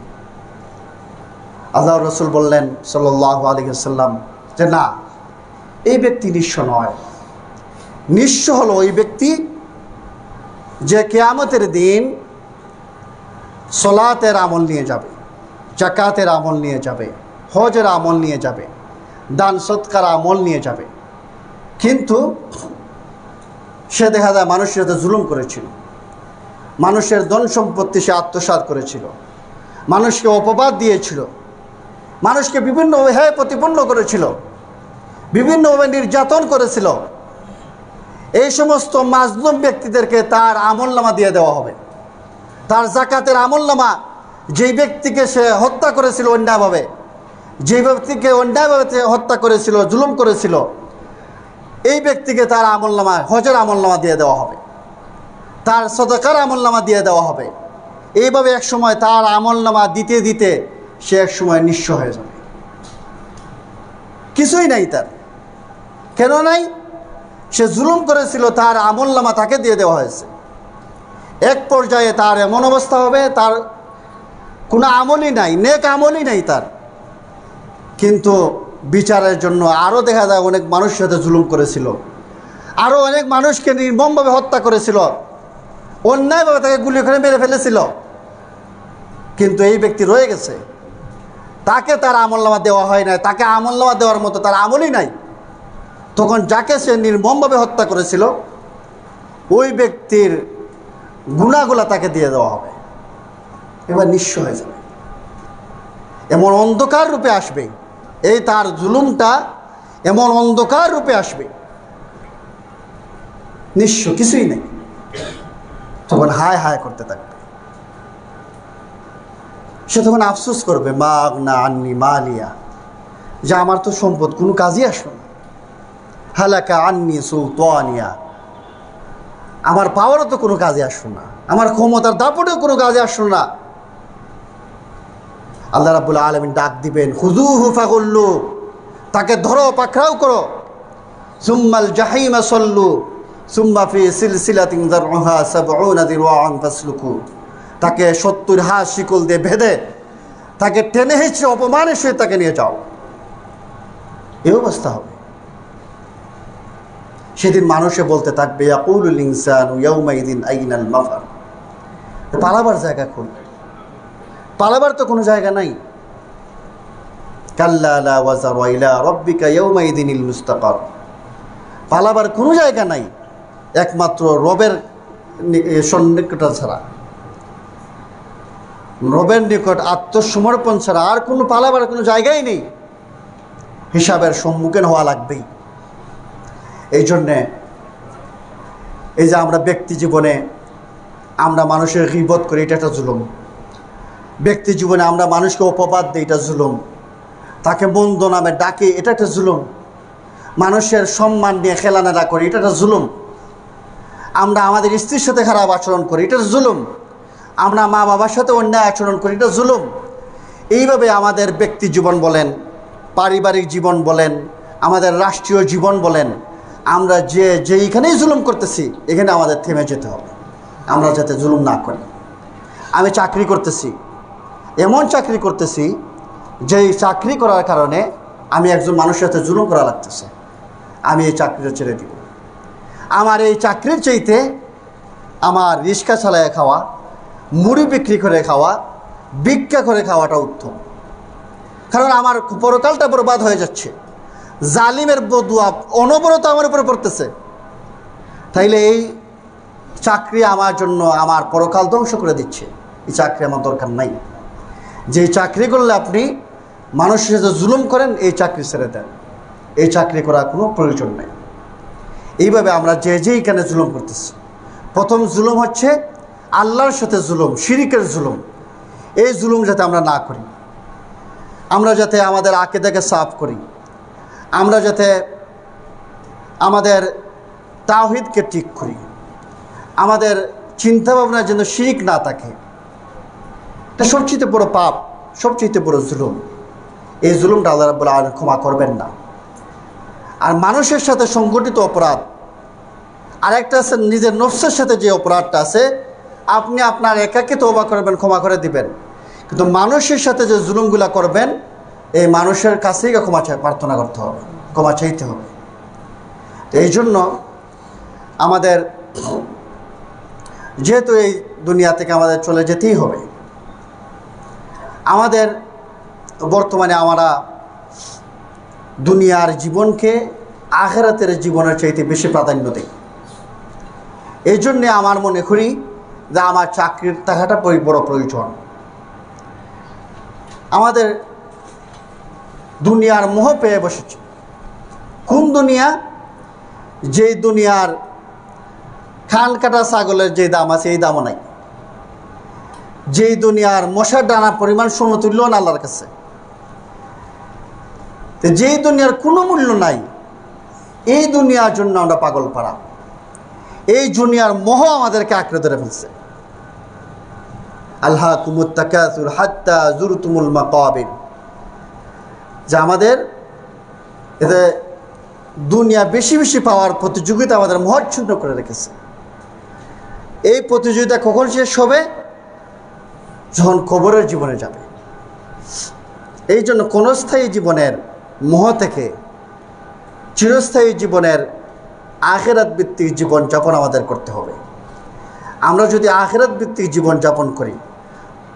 আল্লাহর রাসূল বললেন সাল্লাল্লাহু আলাইহি ওয়াসাল্লাম যে না, এই ব্যক্তি নিঃস্ব নয়, নিঃস্ব হলো ওই ব্যক্তি যে কিয়ামতের দিন সলাতের আমল নিয়ে যাবে, জাকাতের আমল নিয়ে যাবে, হজের আমল নিয়ে যাবে, দান সৎকার আমল নিয়ে যাবে, কিন্তু সে দেখা যায় মানুষের সাথে জুলুম করেছিল, মানুষের ধন সম্পত্তি সে আত্মসাৎ করেছিল, মানুষকে অপবাদ দিয়েছিল, মানুষকে বিভিন্নভাবে হেয় প্রতিপন্ন করেছিল, বিভিন্নভাবে নির্যাতন করেছিল। এই সমস্ত মাজলুম ব্যক্তিদেরকে তার আমলনামা দিয়ে দেওয়া হবে। তার জাকাতের আমলনামা, যেই ব্যক্তিকে সে হত্যা করেছিল অন্যায়ভাবে, যেই ব্যক্তিকে অন্যায়ভাবে হত্যা করেছিল, জুলুম করেছিল, এই ব্যক্তিকে তার আমলনামা, হজের আমলনামা দিয়ে দেওয়া হবে, তার সদকার আমলনামা দিয়ে দেওয়া হবে। এইভাবে এক সময় তার আমলনামা দিতে দিতে সে এক সময় নিঃস্ব হয়ে যাবে, কিছুই নাই তার। কেন নাই? সে জুলুম করেছিল, তার আমলনামা তাকে দিয়ে দেওয়া হয়েছে। এক পর্যায়ে তার এমন অবস্থা হবে, তার কোনো আমলই নাই, নেক আমলই নাই তার। কিন্তু বিচারের জন্য আরও দেখা যায় অনেক মানুষের সাথে জুলুম করেছিল, আরও অনেক মানুষকে নির্মমভাবে হত্যা করেছিল, অন্যায়ভাবে তাকে গুলি করে মেরে ফেলেছিল। কিন্তু এই ব্যক্তি রয়ে গেছে, তাকে তার আমলনামা দেওয়া হয় না, তাকে আমলনামা দেওয়ার মতো তার আমলই নাই। তখন যাকে সে নির্মমভাবে হত্যা করেছিল ওই ব্যক্তির গুনাহগুলা তাকে দিয়ে দেওয়া হবে, এবার নিঃস্ব হয়ে যাবে। এমন অন্ধকার রূপে আসবে, এই তার জুলুমটা এমন অন্ধকার রূপে আসবে, নিঃস্ব, কিছুই নেই। তখন হায় হায় করতে থাকবে, সে তখন আফসোস করবে, মা আগনা আন্নি মালিয়া, যে আমার তো সম্পদ কোনো কাজই আসলো না, হালাকা আন্নি সুলতানিয়া, আমার পাওয়ারও তো কোনো কাজে আসলো না, আমার ক্ষমতার দাপটেও কোনো কাজে আসলো না। আল্লাহ রাব্বুল আলামিন ডাক দিবেন, খুযুহু ফাগুল্লু, তাকে ধরো, পাকড়াও করো, সুম্মাল জাহিমা সল্লু সুম্মা ফি সিলসিলাতিন যারউহা ৭০ যিরাআন ফাসলুকু, তাকে ৭০ হাত শিকল দিয়ে বেঁধে তাকে টেনে হেঁচড়ে অপমানের সহিত তাকে নিয়ে যাও। এই অবস্থা হবে। সেদিন মানুষে বলতে থাকবে, ইয়াকুলুল ইনসানু ইয়াউমাইযিন আইনাল মাফার, পালাবার জায়গা কোন? পালাবার তো কোনো জায়গা নাই। কাল্লা লা ওয়াজার ইলা রাব্বিকা ইয়াউমাইযিনিল মুস্তাকার, পালাবার কোনো জায়গা নাই একমাত্র রবের সন্নিকট ছাড়া, রবের নিকট আত্মসমর্পণ ছাড়া আর কোনো পালাবার কোনো জায়গাই নেই। হিসাবের সম্মুখীন হওয়া লাগবেই। এই জন্যে এই যে আমরা ব্যক্তি জীবনে আমরা মানুষের গীবত করি, এটা একটা জুলুম। ব্যক্তি জীবনে আমরা মানুষকে অপবাদ দিই, এটা জুলুম। তাকে মন্দ নামে ডাকি, এটা একটা জুলুম। মানুষের সম্মান নিয়ে খেলানারা করি, এটা একটা জুলুম। আমরা আমাদের স্ত্রীর সাথে খারাপ আচরণ করি, এটা জুলুম। আমরা মা বাবার সাথে অন্যায় আচরণ করি, এটা জুলুম। এইভাবে আমাদের ব্যক্তি জীবন বলেন, পারিবারিক জীবন বলেন, আমাদের রাষ্ট্রীয় জীবন বলেন, আমরা যেইখানেই জুলুম করতেছি এখানে আমাদের থেমে যেতে হবে, আমরা যাতে জুলুম না করি। আমি চাকরি করতেছি, এমন চাকরি করতেছি যেই চাকরি করার কারণে আমি একজন মানুষের সাথে জুলুম করা লাগতেছে, আমি এই চাকরিটা ছেড়ে দিব। আমার এই চাকরির চাইতে আমার রিক্সা চালায় খাওয়া, মুড়ি বিক্রি করে খাওয়া, ভিক্ষা করে খাওয়াটা উত্তম। কারণ আমার পরকালটা বরবাদ হয়ে যাচ্ছে, জালিমের বদুয়া অনবরত আমার উপরে পড়তেছে। তাইলে এই চাকরি আমার জন্য আমার পরকাল ধ্বংস করে দিচ্ছে, এই চাকরি আমার দরকার নাই। যে চাকরি করলে আপনি মানুষের সাথে জুলুম করেন, এই চাকরি ছেড়ে দেন, এই চাকরি করার কোনো প্রয়োজন নেই। এইভাবে আমরা যেইখানে জুলুম করতেছি, প্রথম জুলুম হচ্ছে আল্লাহর সাথে জুলুম, শিরিকের জুলুম। এই জুলুম যাতে আমরা না করি, আমরা যাতে আমাদের আকীদাকে সাফ করি, আমরা যাতে আমাদের তাওহীদকে ঠিক করি, আমাদের চিন্তাভাবনার জন্য শিরিক না থাকে। এটা সবচেয়ে বড় পাপ, সবচেয়ে বড় জুলুম। এই জুলুমটা আল্লাহ রাব্বুল আলামিন ক্ষমা করবেন না। আর মানুষের সাথে সংগঠিত অপরাধ, আর একটা আছে নিজের নফসের সাথে যে অপরাধটা আছে, আপনি আপনার একাকে তওবা করবেন, ক্ষমা করে দিবেন, কিন্তু মানুষের সাথে যে জুলুমগুলা করবেন এই মানুষের কাছেই ক্ষমা প্রার্থনা করতে হবে, ক্ষমা চাইতে হবে। তো এই জন্য আমাদের যেহেতু এই দুনিয়া থেকে আমাদের চলে যেতেই হবে, আমাদের বর্তমানে আমরা দুনিয়ার জীবনকে আখিরাতের জীবনের চাইতে বেশি প্রাধান্য দিই। এই জন্যে আমার মনে করি যে আমার চাকরির থাকাটা বড় প্রয়োজন। আমাদের দুনিয়ার মোহ পেয়ে বসেছে। কোন দুনিয়া? যেই দুনিয়ার খান কাটা ছাগলের যে দাম আছে এই দামও নাই, যেই দুনিয়ার মশার ডানা পরিমাণ সমতুল্য না আল্লাহর কাছে, যেই দুনিয়ার কোনো মূল্য নাই, এই দুনিয়ার জন্য আমরা পাগল পাড়া। এই দুনিয়ার মোহ আমাদেরকে আঁকড়ে ধরে ফেলছে। আলহাকুমুত তাকাসুর হাত্তা যুরতুমুল মাকাবির, যে আমাদের এতে দুনিয়া বেশি বেশি পাওয়ার প্রতিযোগিতা আমাদের মহাচ্ছন্ন করে রেখেছে। এই প্রতিযোগিতা কখন শেষ হবে? যখন কবরের জীবনে যাবে। এই জন্য ক্ষণস্থায়ী জীবনের মোহ থেকে চিরস্থায়ী জীবনের আখিরাত ভিত্তিক জীবন যাপন আমাদের করতে হবে। আমরা যদি আখিরাত ভিত্তিক জীবন যাপন করি,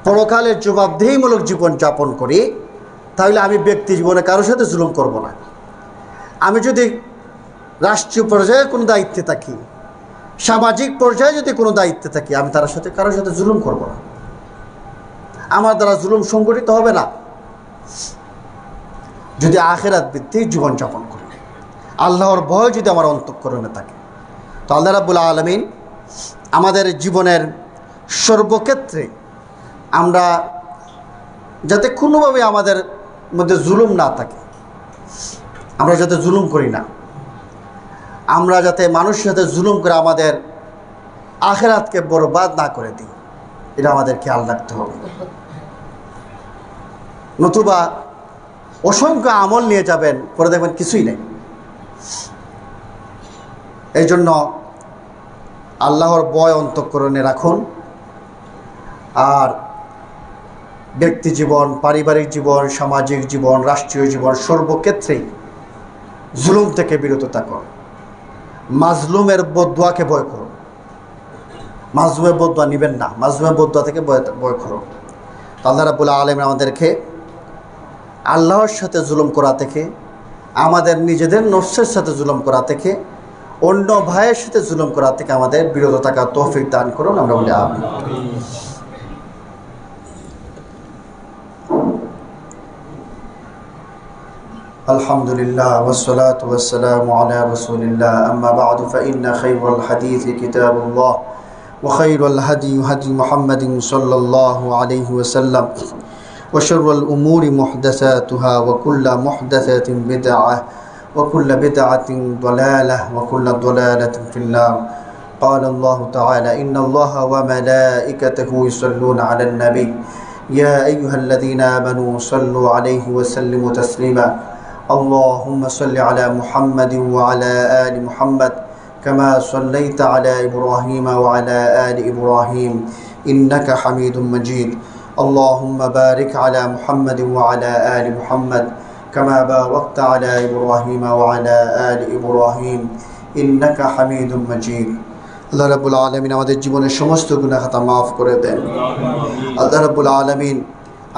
পরকালের জবাবদেহিমূলক জীবন যাপন করি, তাহলে আমি ব্যক্তি জীবনে কারোর সাথে জুলুম করব না। আমি যদি রাষ্ট্রীয় পর্যায়ে কোনো দায়িত্বে থাকি, সামাজিক পর্যায়ে যদি কোনো দায়িত্বে থাকি, আমি কারোর সাথে জুলুম করব না। আমার দ্বারা জুলুম সংগঠিত হবে না যদি আখিরাত ভিত্তিক জীবন যাপন করি, আল্লাহর ভয় যদি আমার অন্তঃকরণে থাকে। তো আল্লাহ রাব্বুল আলামিন আমাদের জীবনের সর্বক্ষেত্রে আমরা যাতে কোনোভাবে আমাদের মধ্যে জুলুম না থাকে, আমরা যাতে জুলুম করি না, আমরা যাতে মানুষের সাথে জুলুম করে আমাদের আখিরাতকে বরবাদ না করে দিই, এটা আমাদের খেয়াল রাখতে হবে। নতুবা অসংখ্য আমল নিয়ে যাবেন, পরে দেখবেন কিছুই নেই। এই জন্য আল্লাহর ভয় অন্তঃকরণে রাখুন, আর ব্যক্তি জীবন, পারিবারিক জীবন, সামাজিক জীবন, রাষ্ট্রীয় জীবন সর্বক্ষেত্রেই জুলুম থেকে বিরত থাকুন। মাজলুমের বদদুয়াকে ভয় করুন, মাজলুমের বদদুয়া নেবেন না, মাজলুমের বদদুয়া থেকে ভয় করুন। আল্লাহ রাব্বুল আলামিন আমাদেরকে আল্লাহর সাথে জুলুম করা থেকে, আমাদের নিজেদের নফসের সাথে জুলুম করা থেকে, অন্য ভাইয়ের সাথে জুলুম করা থেকে আমাদের বিরত থাকার তৌফিক দান করুন। আমরা বলি আমিন। আলহামদুলিল্লাহ ওয়াসসালাতু ওয়াসসালামু আলা রাসূলিল্লাহ, আম্মা বা'দু ফাইন্না খায়রাল হাদিসি কিতাবুল্লাহ ওয়া খায়রাল হাদী হাদী মুহাম্মাদিন সাল্লাল্লাহু আলাইহি ওয়াসাল্লাম ওয়া শাররাল উমুরি মুহদাসাতুহা ওয়া কুল্লু মুহদাসাতিন বিদআহ ওয়া কুল্লু বিদআতিন দালালাহ ওয়া কুল্লু দালালাতিন ফিন্নার। قال الله تعالى إن الله وملائكته يصلون على النبي يا أيها الذين آمنوا صلوا عليه وسلموا تسليما اللهم صل على محمد وعلى آل محمد كما صليت على إبراهيم وعلى آل إبراهيم إنك حميد مجيد اللهم بارك على محمد وعلى آل محمد كما باركت على إبراهيم وعلى آل إبراهيم إنك حميد مجيد। আল্লাহ রাব্বুল আলামিন আমাদের জীবনের সমস্ত গুনাহ খাতা মাফ করে দেন। আল্লাহ রাব্বুল আলামিন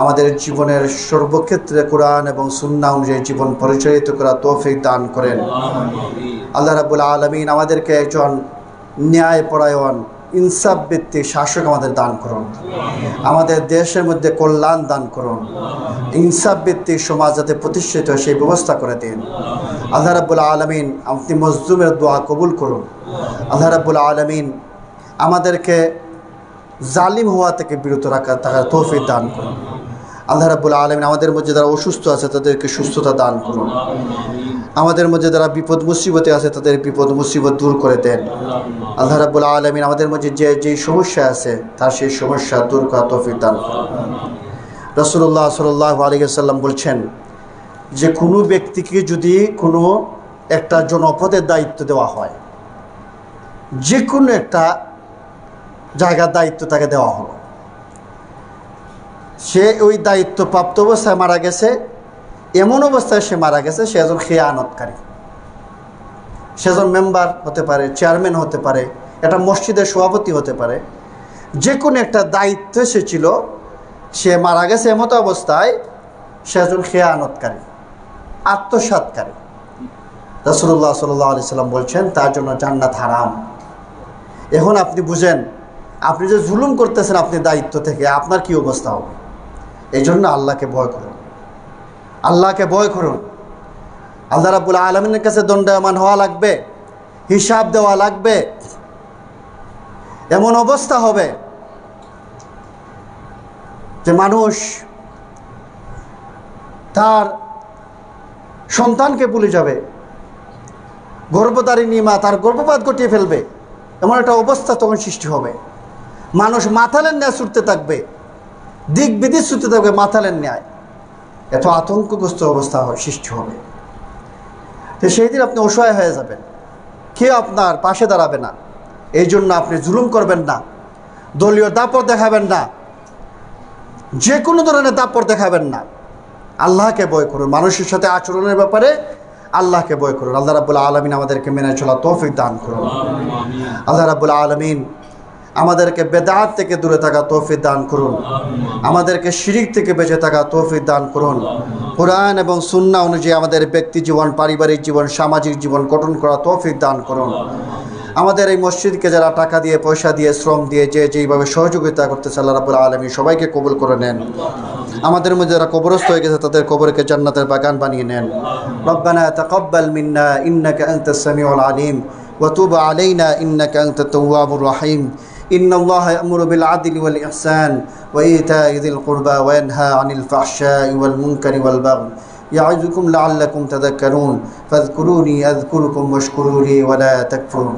আমাদের জীবনের সর্বক্ষেত্রে কোরআন এবং সুন্নাহ অনুযায়ী জীবন পরিচালিত করার তৌফিক দান করেন। আল্লাহ রাব্বুল আলামিন আমাদেরকে একজন ন্যায়পরায়ণ, ইনসাফ ভিত্তিক শাসক আমাদের দান করুন। আমাদের দেশের মধ্যে কল্যাণ দান করুন। ইনসাফ ভিত্তিক সমাজ যাতে প্রতিষ্ঠিত হয় সেই ব্যবস্থা করে দিন। আল্লাহ রাব্বুল আলামিন আপনি মজলুমের দোয়া কবুল করুন। আল্লাহ রাব্বুল আলামিন আমাদেরকে জালিম হওয়া থেকে বিরত থাকার তৌফিক দান করুন। আল্লাহ রাব্বুল আলামিন আমাদের মধ্যে যারা অসুস্থ আছে তাদেরকে সুস্থতা দান করুন। আমাদের মধ্যে যারা বিপদ মুসিবতে আছে তাদের বিপদ মুসিবত দূর করে দেন। আল্লাহ রাব্বুল আলামিন আমাদের মধ্যে যেই সমস্যা আছে তার সেই সমস্যা দূর করার তৌফিক দান করুন। রাসূলুল্লাহ সাল্লাল্লাহু আলাইহি ওয়াসাল্লাম বলছেন যে কোনো ব্যক্তিকে যদি কোনো একটা জনপদের দায়িত্ব দেওয়া হয়, যে কোনো একটা জায়গার দায়িত্ব তাকে দেওয়া হলো, সে ওই দায়িত্ব প্রাপ্ত অবস্থায় মারা গেছে, এমন অবস্থায় সে মারা গেছে সে একজন খেয়ানতকারী, সে একজন মেম্বার হতে পারে, চেয়ারম্যান হতে পারে, একটা মসজিদের সভাপতি হতে পারে, যে কোনো একটা দায়িত্ব সে ছিল, সে মারা গেছে এমত অবস্থায় সে একজন খেয়ানতকারী, আত্মসাৎকারী। রাসূলুল্লাহ সাল্লাল্লাহু আলাইহি সাল্লাম বলছেন তার জন্য জান্নাত হারাম। এখন আপনি বুঝেন, আপনি যে জুলুম করতেছেন আপনি দায়িত্ব থেকে, আপনার কি অবস্থা হবে? এই জন্য আল্লাহকে ভয় করুন, আল্লাহকে ভয় করুন। আল্লাহ রাব্বুল আলামিনের কাছে দণ্ডায়মান হওয়া লাগবে, হিসাব দেওয়া লাগবে। এমন অবস্থা হবে যে মানুষ তার সন্তানকে ভুলে যাবে, গর্ভধারিণী মা তার গর্ভপাত ঘটিয়ে ফেলবে, এমন একটা অবস্থা তখন সৃষ্টি হবে। মানুষ মাথালের ন্যায় ছুটতে থাকবে, দিক বিদিক ছুটতে থাকবে মাথালের ন্যায়, এত আতঙ্কগ্রস্ত অবস্থা সৃষ্টি হবে। তো সেই দিন আপনি অসহায় হয়ে যাবেন, কেউ আপনার পাশে দাঁড়াবে না। এই জন্য আপনি জুলুম করবেন না, দলীয় দাপট দেখাবেন না, যে কোনো ধরনের দাপট দেখাবেন না। আল্লাহকে ভয় করুন, মানুষের সাথে আচরণের ব্যাপারে আল্লাহকে ভয় করুন। আল্লাহ রাব্বুল আলামিন আমাদেরকে মেনে চলা তৌফিক দান করুন। আল্লাহ রাব্বুল আলামিন আমাদেরকে বেদাত থেকে দূরে থাকা তৌফিক দান করুন, আমাদেরকে শিরিক থেকে বেঁচে থাকা তৌফিক দান করুন। কোরআন এবং সুন্নাহ অনুযায়ী আমাদের ব্যক্তি জীবন, পারিবারিক জীবন, সামাজিক জীবন গঠন করা তৌফিক দান করুন। আমাদের এই মসজিদকে যারা টাকা দিয়ে, পয়সা দিয়ে, শ্রম দিয়ে যেইভাবে সহযোগিতা করতেছে আল্লাহ রাব্বুল আলামিন সবাইকে কবুল করে নেন। আমাদের মধ্যে যারা কবরস্থ হয়ে গেছে তাদের কবরকে জান্নাতের বাগান বানিয়ে নেন। রব্বানা তাকাব্বাল মিন্না ইন্নাকা আনতাস সামিউল আলিম ওয়া তুব আলাইনা ইন্নাকা আনতাত তাওয়াবুর রহিম। ইন্নাল্লাহা ইয়া'মুরু বিল আদলি ওয়াল ইহসান ওয়া ইতা'i যিল কুরবা ওয়া ইয়ানহা আনিল ফাহশাই ওয়াল মুনকারি ওয়াল বাগই يعظكم لعلكم تذكرون فاذكروني أذكركم واشكروا لي ولا تكفرون